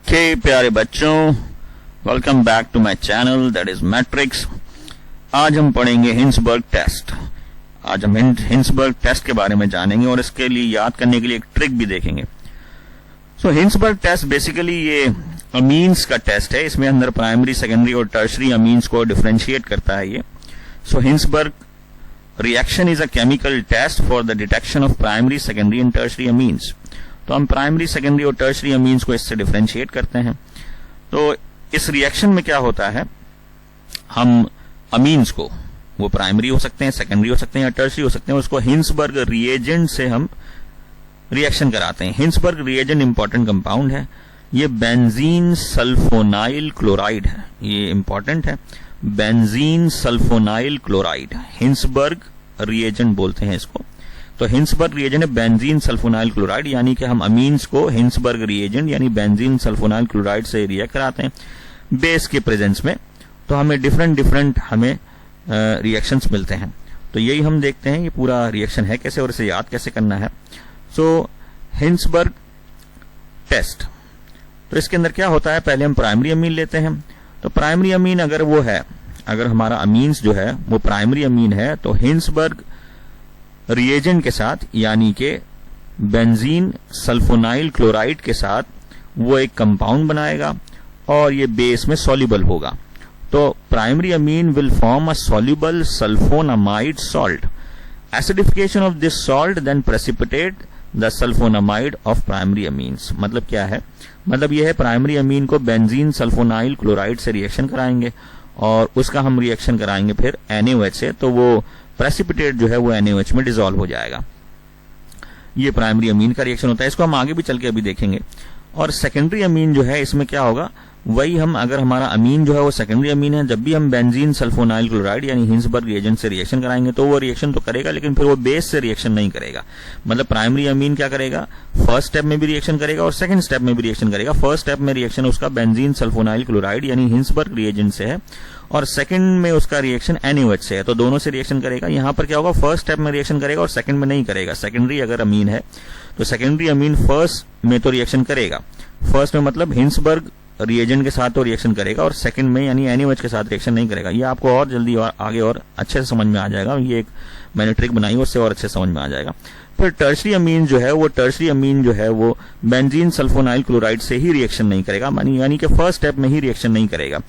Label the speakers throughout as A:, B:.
A: Okay प्यारे बच्चों, welcome back to my channel that is Matrix. आज हम पढ़ेंगे हिंसबर्ग टेस्ट। आज हम हिंसबर्ग टेस्ट के बारे में जानेंगे और इसके लिए याद करने के लिए एक ट्रिक भी देखेंगे। सो हिंसबर्ग टेस्ट बेसिकली ये अमीन्स का टेस्ट है। इसमें अंदर प्राइमरी, सेकेंडरी और टर्शरी अमीन्स को डिफरेंशिएट करता है ये। So Hinsberg reaction is a chemical test for the detection of primary, secondary and tertiary amines. तो हम प्राइमरी, सेकेंडरी और टर्शरी अमीन्स को इससे डिफरेंशिएट करते हैं। तो इस रिएक्शन में क्या होता है, हम अमीन्स को, वो प्राइमरी हो सकते हैं, सेकेंडरी हो सकते हैं या टर्शरी हो सकते हैं, उसको हिंसबर्ग रिएजेंट से हम रिएक्शन कराते हैं। हिंसबर्ग रिएजेंट इंपॉर्टेंट कंपाउंड है। ये बेंजीन सल्फोनाइल क्लोराइड है। ये इंपॉर्टेंट है, benzene sulphonyl chloride, Hinsberg reagent बोलते हैं इसको। तो हिंसबर्ग रिएजेंट है बेंजीन सल्फोनाइल क्लोराइड, यानी कि हम अमीन्स को हिंसबर्ग रिएजेंट यानी बेंजीन सल्फोनाइल क्लोराइड से रिएक्ट कराते हैं बेस के प्रेजेंस में। तो हमें डिफरेंट हमें रिएक्शंस मिलते हैं। तो यही हम देखते हैं ये पूरा रिएक्शन है कैसे और इसे याद कैसे करना है। सो हिंसबर्ग टेस्ट, तो इसके अंदर क्या होता है, पहले हम प्राइमरी अमीन लेते हैं। तो प्राइमरी अमीन अगर वो है, अगर हमारा अमीन्स जो है वो प्राइमरी अमीन है, तो हिंसबर्ग रिएजेंट के साथ यानी कि बेंजीन सल्फोनाइल क्लोराइड के साथ वो एक कंपाउंड बनाएगा और ये बेस में सॉल्युबल होगा। तो primary amine will form a soluble sulphonamide salt. Acidification of this salt then precipitate the sulphonamide of primary amines. मतलब क्या है, मतलब यह है प्राइमरी अमीन को बेंजीन सल्फोनाइल क्लोराइड से रिएक्शन कराएंगे और उसका हम रिएक्शन कराएंगे फिर NaOH से, तो वो प्रेसिपिटेट जो है वो NaOH में डिसॉल्व हो जाएगा। ये प्राइमरी अमीन का रिएक्शन होता है। इसको हम आगे भी चल के अभी देखेंगे। और सेकेंडरी अमीन जो है, इसमें क्या होगा, वही हम, अगर हमारा अमीन जो है वो सेकेंडरी अमीन है, जब भी हम बेंजीन सल्फोनाइल क्लोराइड यानी हिंसबर्ग रिएजेंट से रिएक्शन कराएंगे तो वो रिएक्शन तो करेगा, लेकिन फिर वो बेस से रिएक्शन नहीं करेगा। मतलब प्राइमरी अमीन क्या करेगा, फर्स्ट स्टेप में भी रिएक्शन करेगा और सेकंड स्टेप में भी रिएक्शन करेगा। फर्स्ट स्टेप में रिएक्शन उसका बेंजीन सल्फोनाइल क्लोराइड यानी हिंसबर्ग रिएजेंट से है और सेकंड में उसका रिएक्शन NaOH से है, तो दोनों से रिएक्शन करेगा। यहां पर क्या होगा, फर्स्ट स्टेप में रिएक्शन करेगा और सेकंड में नहीं करेगा। सेकेंडरी अगर अमीन है तो सेकेंडरी अमीन फर्स्ट में तो रिएक्शन करेगा, फर्स्ट में मतलब हिंसबर्ग रिएजेंट के साथ तो रिएक्शन करेगा और सेकंड में यानी NaOH के साथ रिएक्शन नहीं करेगा। ये आपको और जल्दी और आगे और अच्छे से समझ में आ जाएगा। ये एक मैंने ट्रिक बनाई, उससे और अच्छे समझ में आ जाएगा। फिर टर्शरी अमीन जो है, वो टर्शरी अमीन जो है वो बेंजीन सल्फोनाइल क्लोराइड से ही रिएक्शन नहीं करेगा, यानी कि फर्स्ट स्टेप में ही रिएक्शन नहीं करेगा।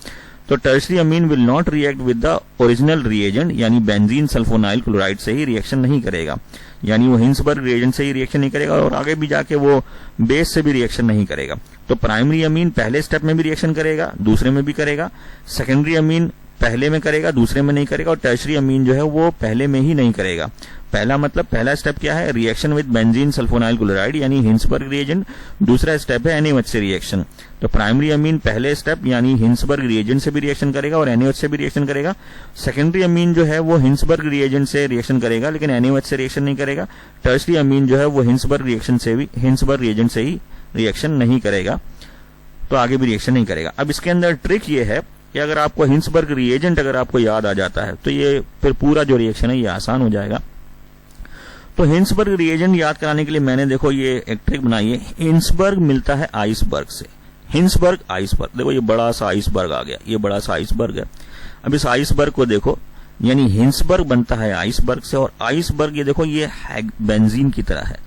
A: तो tertiary Amin will not react with the original reagent यानी बेंजीन सल्फोनाइल क्लोराइड से ही रिएक्शन नहीं करेगा, यानी वो हिंसबर्ग रिएजेंट से ही रिएक्शन नहीं करेगा और आगे भी जाके वो बेस से भी रिएक्शन नहीं करेगा। तो प्राइमरी अमीन पहले स्टेप में भी रिएक्शन करेगा, दूसरे में भी करेगा। सेकेंडरी अमीन पहले में करेगा, दूसरे में नहीं करेगा। और टर्शरी अमीन जो है वो पहले में ही नहीं करेगा। पहला मतलब पहला स्टेप क्या है, reaction with benzene sulphonyl chloride यानी हिंसबर्ग रिएजेंट। दूसरा स्टेप है NaOH से रिएक्शन। तो प्राइमरी अमीन पहले स्टेप यानी हिंसबर्ग रिएजेंट से भी रिएक्शन करेगा और NaOH से भी रिएक्शन करेगा। सेकेंडरी अमीन जो है वो हिंसबर्ग रिएजेंट से रिएक्शन करेगा लेकिन NaOH से रिएक्शन नहीं करेगा। टर्शरी अमीन जो है वो हिंसबर्ग रिएजेंट से ही रिएक्शन नहीं करेगा, तो आगे भी रिएक्शन नहीं करेगा। अब इसके अंदर ट्रिक ये है कि अगर आपको हिंसबर्ग रिएजेंट अगर आपको याद आ जाता है तो ये फिर पूरा जो रिएक्शन है ये आसान हो जाएगा। तो हिंसबर्ग रिएजेंट याद कराने के लिए मैंने देखो ये एक ट्रिक बनाई है। हिंसबर्ग मिलता है आइसबर्ग से, हिंसबर्ग आइसबर्ग। देखो ये बड़ा सा आइसबर्ग आ गया, ये बड़ा सा आइसबर्ग है। अब इस आइसबर्ग को देखो, यानी हिंसबर्ग बनता है आइसबर्ग से और आइसबर्ग ये देखो ये बेंजीन की तरह है,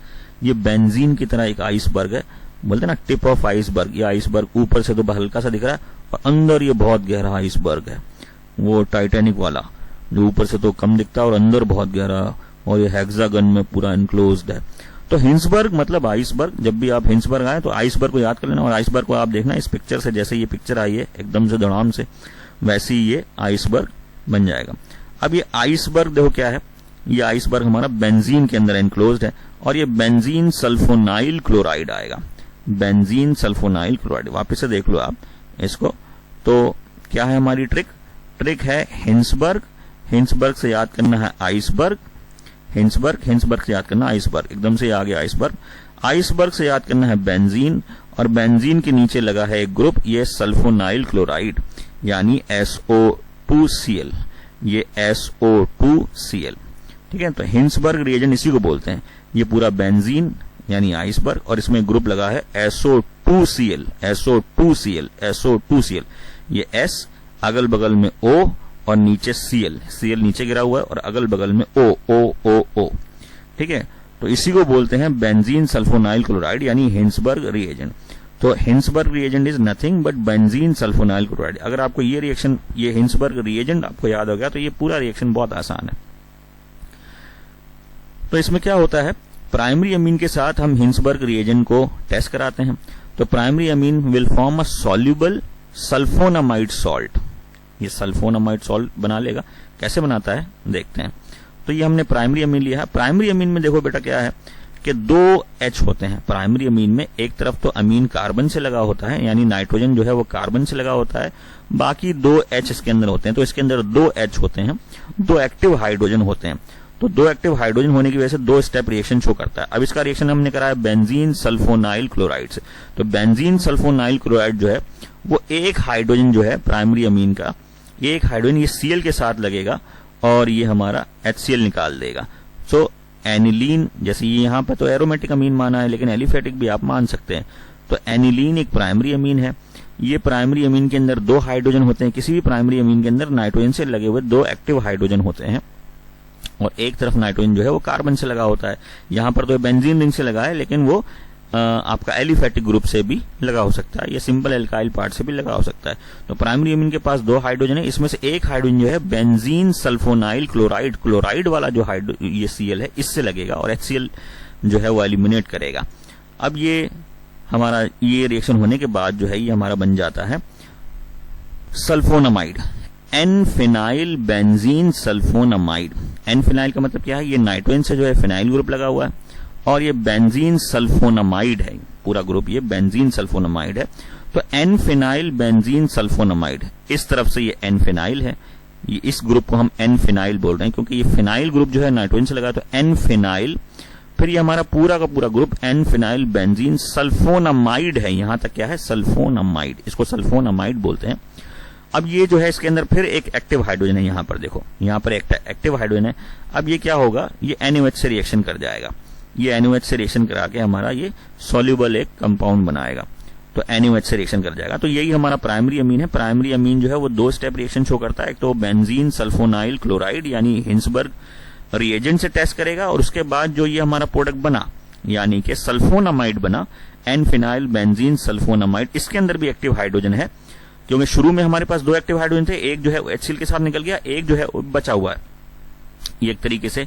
A: ये बेंजीन की तरह एक आइसबर्ग है। बोलते ना टिप ऑफ आइसबर्ग। ये आइसबर्ग ऊपर से तो हल्का सा दिख रहा है और अंदर ये बहुत गहरा आइसबर्ग है, वो टाइटैनिक वाला जो ऊपर से तो कम दिखता है और अंदर बहुत गहरा, और ये हेक्सागन में पूरा इनक्लोज्ड है। तो हिंसबर्ग मतलब आइसबर्ग। जब भी आप हिंसबर्ग आए तो आइसबर्ग को याद कर लेना और आइसबर्ग को आप देखना इस पिक्चर से, जैसे ये पिक्चर आई है एकदम से धड़ाम से, वैसे ही ये आइसबर्ग बन जाएगा। अब ये आइसबर्ग देखो क्या है, ये आइसबर्ग हमारा बेंजीन के अंदर एनक्लोज्ड है और ये बेंजीन सल्फोनाइल क्लोराइड आएगा, बेंजीन सल्फोनाइल क्लोराइड। वापस से देख लो आप इसको। तो क्या है हमारी ट्रिक, ट्रिक है हिंसबर्ग, हिंसबर्ग से याद करना है आइसबर्ग, हिंसबर्ग से याद करना आइसबर्ग, एकदम से आ गया आइसबर्ग। आइसबर्ग से याद करना है बेंजीन और बेंजीन के नीचे लगा है एक ग्रुप, ये सल्फोनाइल क्लोराइड यानी SO2Cl, ये SO2Cl। ठीक है, तो हिंसबर्ग रिएजेंट इसी को बोलते हैं। ये पूरा बेंजीन यानी आइसबर्ग, और इसमें ग्रुप लगा है SO2Cl, SO2Cl, SO2Cl। ये S, अगल बगल में O और नीचे Cl, Cl नीचे गिरा हुआ है और अगल बगल में O, O, O, O। ठीक है, तो इसी को बोलते हैं बेंजीन सल्फोनाइल क्लोराइड यानी हिंसबर्ग रिएजेंट। तो Hinsberg reagent is nothing but benzene sulphonyl chloride. अगर आपको ये रिएक्शन, ये हिंसबर्ग रिएजेंट आपको याद हो गया तो ये पूरा रिएक्शन बहुत आसान है। तो इसमें क्या होता है, प्राइमरी अमीन के साथ हम हिंसबर्ग रिएजेंट को टेस्ट कराते हैं। तो primary amine will form a soluble sulphonamide salt. ये सल्फोनामाइड सॉल्ट बना लेगा। कैसे बनाता है देखते हैं। तो ये हमने प्राइमरी अमीन लिया है। प्राइमरी अमीन में देखो बेटा क्या है कि 2 H होते हैं प्राइमरी अमीन में। एक तरफ तो अमीन कार्बन से लगा होता है, यानी नाइट्रोजन जो है वो कार्बन से लगा होता है, बाकी 2 H इसके अंदर होते हैं। तो इसके अंदर 2 H होते हैं, 2 एक्टिव हाइड्रोजन होते हैं। तो 2 एक्टिव हाइड्रोजन होने की वजह से 2 स्टेप रिएक्शन शो करता है। अब इसका रिएक्शन हमने कराया बेंजीन सल्फोनाइल क्लोराइड से। तो बेंजीन सल्फोनाइल क्लोराइड जो है वो एक हाइड्रोजन जो है प्राइमरी अमीन का, ये एक हाइड्रोजन ये Cl के साथ लगेगा और ये हमारा HCl निकाल देगा। सो एनिलीन, जैसे ये यहाँ पे तो एरोमेटिक अमीन माना है लेकिन एलिफेटिक भी आप मान सकते हैं। तो एनिलीन एक प्राइमरी अमीन है। ये प्राइमरी अमीन के अंदर 2 हाइड्रोजन होते हैं। किसी भी प्राइमरी अमीन के अंदर नाइट्रोजन से लगे हुए 2 एक्टिव हाइड्रोजन होते हैं और एक तरफ नाइट्रोजन जो है वो कार्बन से लगा होता है। यहाँ पर तो बेंजीन रिंग से लगा है लेकिन वो आपका एलिफेटिक ग्रुप से भी लगा हो सकता है या सिंपल एल्काइल पार्ट से भी लगा हो सकता है। तो प्राइमरी अमीन के पास 2 हाइड्रोजन है, इसमें से एक हाइड्रोजन जो है बेंजीन सल्फोनाइल क्लोराइड, क्लोराइड वाला जो ये Cl है इससे लगेगा और HCl जो है वो एलिमिनेट करेगा। अब ये हमारा ये रिएक्शन होने के बाद जो है ये हमारा बन जाता है sulphonamide, N phenyl benzene sulphonamide. N phenyl का मतलब क्या है, ये नाइट्रोजन से जो है फिनाइल ग्रुप लगा हुआ है और ये बेंजीन सल्फोनामाइड है, पूरा ग्रुप ये बेंजीन सल्फोनामाइड है। तो एन फिनाइल बेंजीन सल्फोनामाइड, इस तरफ से ये एन फिनाइल है, ये इस ग्रुप को हम एन फिनाइल बोल रहे हैं क्योंकि ये फिनाइल ग्रुप जो है नाइट्रोजन से लगा, तो एन फिनाइल। फिर ये हमारा पूरा का पूरा group N phenyl benzene sulphonamide है। यहां तक क्या है, सल्फोनामाइड, इसको सल्फोनामाइड बोलते हैं। अब ये जो है इसके अंदर फिर एक एक्टिव हाइड्रोजन है, यहां पर देखो, यहां पर एक एक्टिव हाइड्रोजन है। अब ये क्या होगा, ये NaOH से रिएक्शन कर जाएगा। ये NaOH से रिएक्शन करा के हमारा ये सॉल्युबल एक कंपाउंड बनाएगा। तो NaOH से रिएक्शन कर जाएगा। तो यही हमारा प्राइमरी अमीन है। प्राइमरी अमीन जो है वो 2 स्टेप रिएक्शन शो करता है। एक तो बेंजीन सल्फोनाइल क्लोराइड यानी हिंसबर्ग रिएजेंट से टेस्ट करेगा और उसके बाद जो ये हमारा प्रोडक्ट बना यानी कि सल्फोनामाइड बना, एन फिनाइल बेंजीन सल्फोनामाइड, इसके अंदर भी एक्टिव हाइड्रोजन है क्योंकि शुरू में हमारे पास 2 एक्टिव हाइड्रोजन थे, एक जो है HCl के साथ निकल गया, एक जो है बचा हुआ है। ये एक तरीके से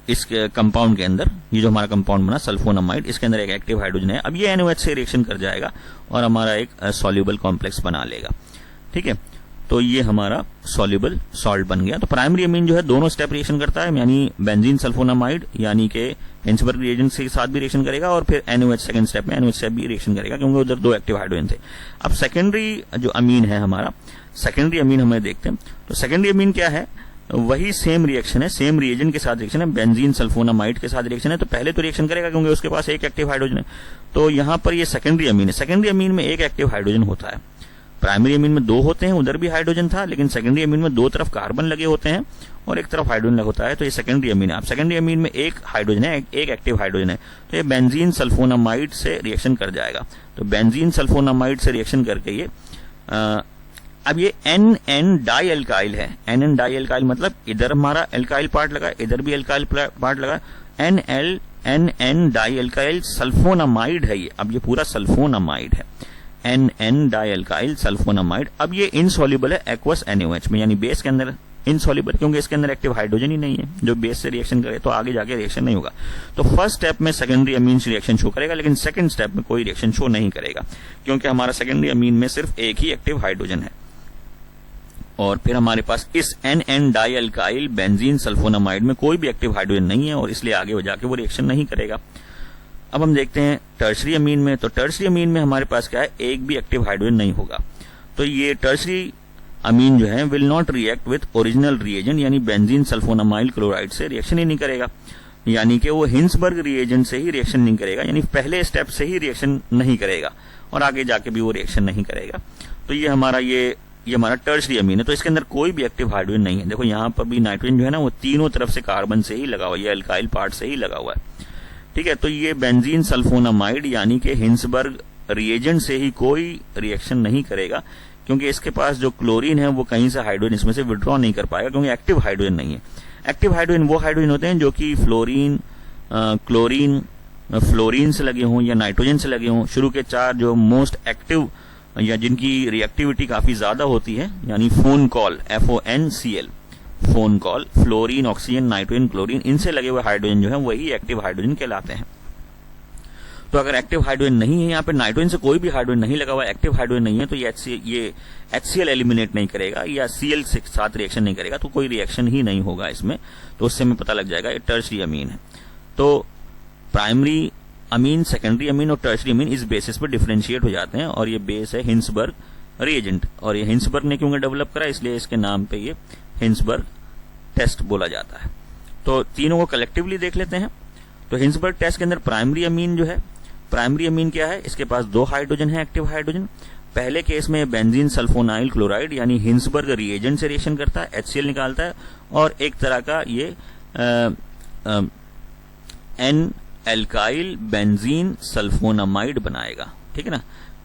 A: इस कंपाउंड के अंदर ये जो हमारा कंपाउंड बना सल्फोनामाइड, इसके अंदर एक एक्टिव हाइड्रोजन है। अब ये NaOH से रिएक्शन कर जाएगा और हमारा एक सॉल्युबल कॉम्प्लेक्स बना लेगा। ठीक है, तो ये हमारा सॉल्युबल सॉल्ट बन गया। तो प्राइमरी अमीन जो है दोनों स्टेप रिएक्शन करता है, यानी बेंजीन सल्फोनामाइड यानी कि हिंसबर्ग रिएजेंट के साथ भी रिएक्शन करेगा और फिर NaOH सेकंड स्टेप में NaOH से भी रिएक्शन करेगा क्योंकि उधर 2 एक्टिव हाइड्रोजन थे। अब सेकेंडरी जो अमीन है हमारा, सेकेंडरी अमीन हमें देखते हैं। तो सेकेंडरी अमीन क्या है, वही सेम रिएक्शन है, सेम रिएजेंट के साथ रिएक्शन है, बेंजीन सल्फोनामाइड के साथ रिएक्शन है। तो पहले तो रिएक्शन करेगा क्योंकि उसके पास एक एक्टिव हाइड्रोजन है। तो यहां पर ये सेकेंडरी अमीन है। सेकेंडरी अमीन में एक एक्टिव हाइड्रोजन होता है। प्राइमरी अमीन में 2 होते हैं, उधर भी हाइड्रोजन था, लेकिन सेकेंडरी अमीन में 2 तरफ कार्बन लगे होते हैं और एक तरफ हाइड्रोजन होता है। तो ये सेकेंडरी अमीन है। अब सेकेंडरी अमीन में एक हाइड्रोजन है, एक एक्टिव हाइड्रोजन है, तो ये बेंजीन सल्फोनामाइड से रिएक्शन कर जाएगा। तो बेंजीन सल्फोनामाइड से रिएक्शन करके ये अब ये NN डाई एल्काइल है। NN डाई एल्काइल मतलब इधर हमारा एल्काइल पार्ट लगा, इधर भी एल्काइल पार्ट लगा, NN डाई एल्काइल सल्फोनामाइड है ये। अब ये पूरा सल्फोनामाइड है, NN डाई एल्काइल सल्फोनामाइड। अब ये इनसॉल्युबल है एक्वस NaOH में, यानी बेस के अंदर इनसॉल्युबल, क्योंकि इसके अंदर एक्टिव हाइड्रोजन ही नहीं है जो बेस से रिएक्शन करे, तो आगे जाके रिएक्शन नहीं होगा। तो फर्स्ट स्टेप में सेकेंडरी अमीन से रिएक्शन शो करेगा, लेकिन सेकंड स्टेप में कोई रिएक्शन शो नहीं करेगा क्योंकि हमारा सेकेंडरी अमीन में सिर्फ एक ही एक्टिव हाइड्रोजन है। और फिर हमारे पास इस NN di alkyl benzene sulphonamide में कोई भी एक्टिव हाइड्रोजन नहीं है और इसलिए आगे जाके वो रिएक्शन नहीं करेगा। अब हम देखते हैं टर्शरी अमीन में। तो टर्शरी अमीन में हमारे पास क्या है, एक भी एक्टिव हाइड्रोजन नहीं होगा। तो ये टर्शरी अमीन जो है will not react with original reagent यानी बेंजीन सल्फोनामाइल क्लोराइड से रिएक्शन ही नहीं करेगा, यानी कि वो हिंसबर्ग रिएजेंट से ही रिएक्शन नहीं करेगा, यानी पहले स्टेप से ही रिएक्शन नहीं करेगा और आगे जाके भी वो रिएक्शन नहीं करेगा। तो ये हमारा ये हमारा टर्शरी अमीन है। तो इसके अंदर कोई भी एक्टिव हाइड्रोजन नहीं है। देखो यहाँ पर भी नाइट्रोजन जो है ना वो तीनों तरफ से कार्बन से ही लगा हुआ है, ये अल्काइल पार्ट से ही लगा हुआ है। ठीक है। तो ये बेंजीन सल्फोनामाइड यानी कि हिंसबर्ग रिएजेंट से ही कोई रिएक्शन नहीं करेगा, क्योंकि इसके पास जो क्लोरीन है वो कहीं से हाइड्रोजन इसमें से विड्रॉ नहीं कर पाएगा, क्योंकि एक्टिव हाइड्रोजन नहीं है। एक्टिव हाइड्रोजन वो हाइड्रोजन होते हैं जो कि फ्लोरीन, क्लोरीन, फ्लोरीन से लगे हों या नाइट्रोजन से लगे हों। शुरू के 4 जो मोस्ट एक्टिव या जिनकी रिएक्टिविटी काफी ज्यादा होती है, यानी phone call, FONCL, phone call, fluorine, oxygen, nitrogen, chlorine, इनसे लगे हुए हाइड्रोजन जो है वही एक्टिव हाइड्रोजन कहलाते हैं। तो अगर एक्टिव हाइड्रोजन नहीं है, यहाँ पे नाइट्रोजन से कोई भी हाइड्रोजन नहीं लगा हुआ, एक्टिव हाइड्रोजन नहीं है, तो ये HCl एलिमिनेट नहीं करेगा या Cl के साथ रिएक्शन नहीं करेगा, तो कोई रिएक्शन ही नहीं होगा इसमें। तो उससे हमें पता लग जाएगा ये टर्शरी अमीन है। तो प्राइमरी अमीन, सेकेंडरी अमीन और टर्शरी अमीन इस बेसिस पर डिफरेंशिएट हो जाते हैं, और ये बेस है हिंसबर्ग रिएजेंट। और ये हिंसबर्ग ने क्योंकि डेवलप करा, इसलिए इसके नाम पे ये हिंसबर्ग टेस्ट बोला जाता है। तो तीनों को कलेक्टिवली देख लेते हैं। तो हिंसबर्ग टेस्ट के अंदर प्राइमरी अमीन जो है, प्राइमरी अमीन क्या है, इसके पास 2 हाइड्रोजन है, एक्टिव हाइड्रोजन। पहले केस में बेंजीन सल्फोनाइल क्लोराइड यानी हिंसबर्ग रिएजेंट से रिएक्शन करता है, HCl निकालता है, और एक तरह का ये एन एल्काइल बेंजीन सल्फोनामाइड बनाएगा। ठीक है ना।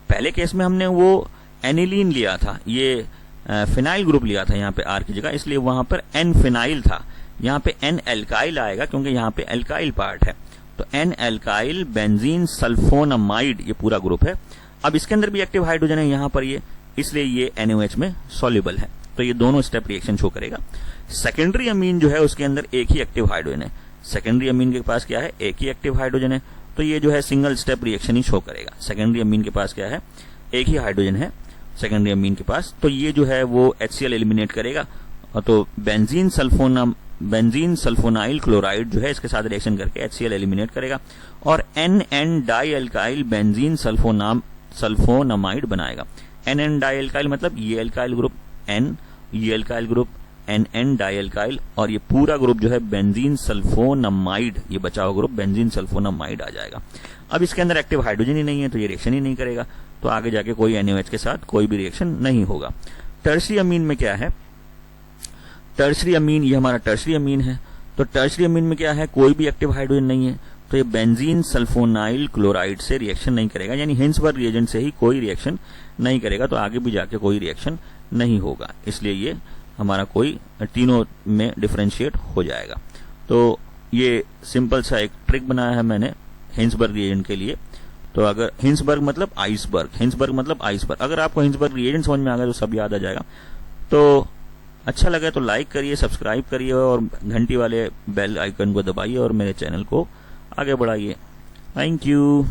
A: पहले केस में हमने वो एनिलीन लिया था, ये फिनाइल ग्रुप लिया था यहाँ पे R की जगह, इसलिए वहां पर एन फिनाइल था। यहाँ पे एन एल्काइल आएगा क्योंकि यहाँ पे एल्काइल पार्ट है। तो एन एल्काइल बेंजीन सल्फोनामाइड ये पूरा ग्रुप है। अब इसके अंदर भी एक्टिव हाइड्रोजन है यहाँ पर ये, इसलिए ये NaOH में सॉल्युबल है। तो ये दोनों स्टेप रिएक्शन शो करेगा। सेकेंडरी अमीन जो है उसके अंदर एक ही एक्टिव हाइड्रोजन है। सेकेंडरी अमीन के पास क्या है, एक ही एक्टिव हाइड्रोजन है, तो ये जो है सिंगल स्टेप रिएक्शन ही शो करेगा। सेकेंडरी अमीन के पास क्या है, एक ही हाइड्रोजन है सेकेंडरी अमीन के पास, तो ये जो है वो HCl एलिमिनेट करेगा। तो बेंजीन सल्फोनाइल क्लोराइड जो है इसके साथ रिएक्शन करके HCl एलिमिनेट करेगा, और NN di alkyl benzene sulphonamide बनाएगा। NN डाई एल्काइल मतलब ये एल्काइल ग्रुप N, ये alkyl group NN di alkyl, और ये पूरा ग्रुप जो है बेंजीन सल्फोनामाइड, ये बचा हुआ ग्रुप बेंजीन सल्फोनामाइड आ जाएगा। अब इसके अंदर एक्टिव हाइड्रोजन ही नहीं है, तो ये रिएक्शन ही नहीं करेगा, तो आगे जाके कोई NaOH के साथ कोई भी रिएक्शन नहीं होगा। टर्शरी अमीन में क्या है, टर्शरी अमीन, ये हमारा टर्शरी अमीन है। तो टर्शरी अमीन में क्या है, कोई भी एक्टिव हाइड्रोजन नहीं है, तो ये बेंजीन सल्फोनाइल क्लोराइड से रिएक्शन नहीं करेगा, यानी हिंसबर्ग रिएजेंट से ही कोई रिएक्शन नहीं करेगा, तो आगे भी जाके कोई रिएक्शन नहीं होगा, इसलिए ये हमारा कोई तीनों में डिफरेंशिएट हो जाएगा। तो ये सिंपल सा एक ट्रिक बनाया है मैंने हिंसबर्ग रिएजेंट के लिए। तो अगर हिंसबर्ग मतलब आइसबर्ग, अगर आपको हिंसबर्ग रिएजेंट समझ में आ गया तो सब याद आ जाएगा। तो अच्छा लगा तो लाइक करिए, सब्सक्राइब करिए और घंटी वाले बेल आइकन को दबाइए और मेरे चैनल को आगे बढ़ाइए। Thank you.